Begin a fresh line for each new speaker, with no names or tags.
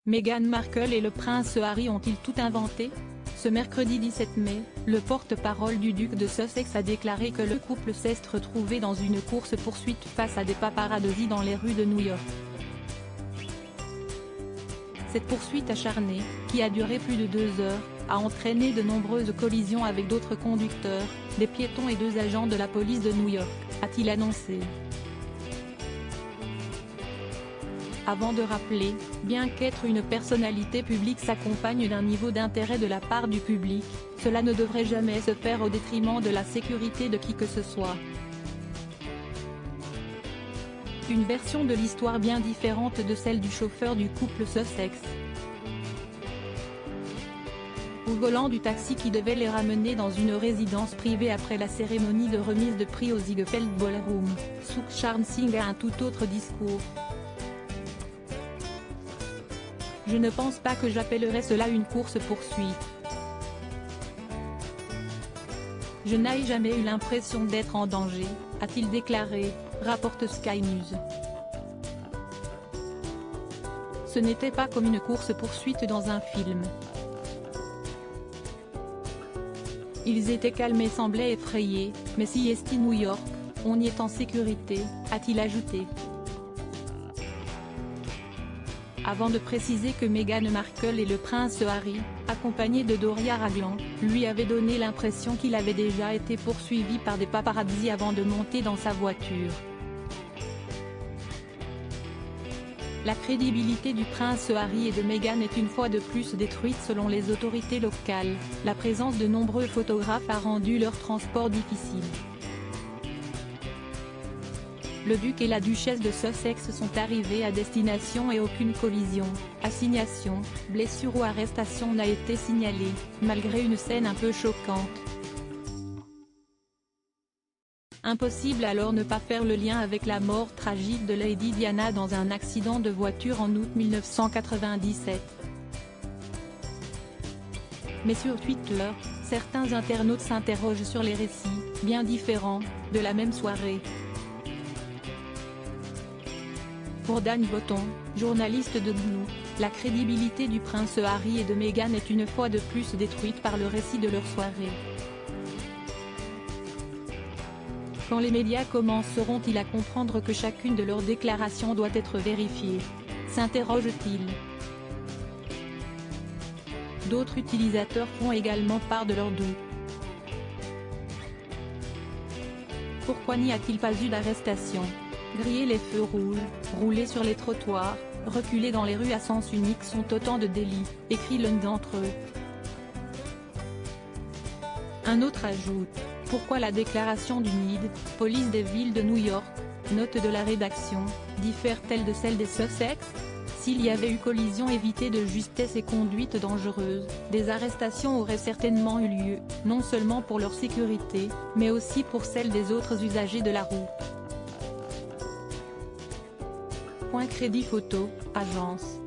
Meghan Markle et le prince Harry ont-ils tout inventé? Ce mercredi 17 mai, le porte-parole du duc de Sussex a déclaré que le couple s'est retrouvé dans une course-poursuite face à des paparazzis dans les rues de New York. Cette poursuite acharnée, qui a duré plus de 2 heures, a entraîné de nombreuses collisions avec d'autres conducteurs, des piétons et 2 agents de la police de New York, a-t-il annoncé. Avant de rappeler, bien qu'être une personnalité publique s'accompagne d'un niveau d'intérêt de la part du public, cela ne devrait jamais se faire au détriment de la sécurité de qui que ce soit. Une version de l'histoire bien différente de celle du chauffeur du couple Sussex. Au volant du taxi qui devait les ramener dans une résidence privée après la cérémonie de remise de prix au Ziegfeld Ballroom, Suk Char Singh a un tout autre discours. Je ne pense pas que j'appellerais cela une course-poursuite. Je n'ai jamais eu l'impression d'être en danger, a-t-il déclaré, rapporte Sky News. Ce n'était pas comme une course-poursuite dans un film. Ils étaient calmes et semblaient effrayés, mais si est New York, on y est en sécurité, a-t-il ajouté. Avant de préciser que Meghan Markle et le prince Harry, accompagnés de Doria Ragland, lui avaient donné l'impression qu'il avait déjà été poursuivi par des paparazzis avant de monter dans sa voiture. La crédibilité du prince Harry et de Meghan est une fois de plus détruite selon les autorités locales. La présence de nombreux photographes a rendu leur transport difficile. Le duc et la duchesse de Sussex sont arrivés à destination et aucune collision, assignation, blessure ou arrestation n'a été signalée, malgré une scène un peu choquante. Impossible alors ne pas faire le lien avec la mort tragique de Lady Diana dans un accident de voiture en août 1997. Mais sur Twitter, certains internautes s'interrogent sur les récits, bien différents, de la même soirée. Pour Dan Botton, journaliste de GNU, la crédibilité du prince Harry et de Meghan est une fois de plus détruite par le récit de leur soirée. Quand les médias commenceront-ils à comprendre que chacune de leurs déclarations doit être vérifiée? S'interroge-t-il. D'autres utilisateurs font également part de leurs doutes. Pourquoi n'y a-t-il pas eu d'arrestation? Griller les feux rouges, rouler sur les trottoirs, reculer dans les rues à sens unique sont autant de délits, écrit l'un d'entre eux. Un autre ajoute, pourquoi la déclaration du NID, police des villes de New York, note de la rédaction, diffère-t-elle de celle des Sussex? S'il y avait eu collision évitée de justesse et conduite dangereuse, des arrestations auraient certainement eu lieu, non seulement pour leur sécurité, mais aussi pour celle des autres usagers de la route. Crédit photo, agence.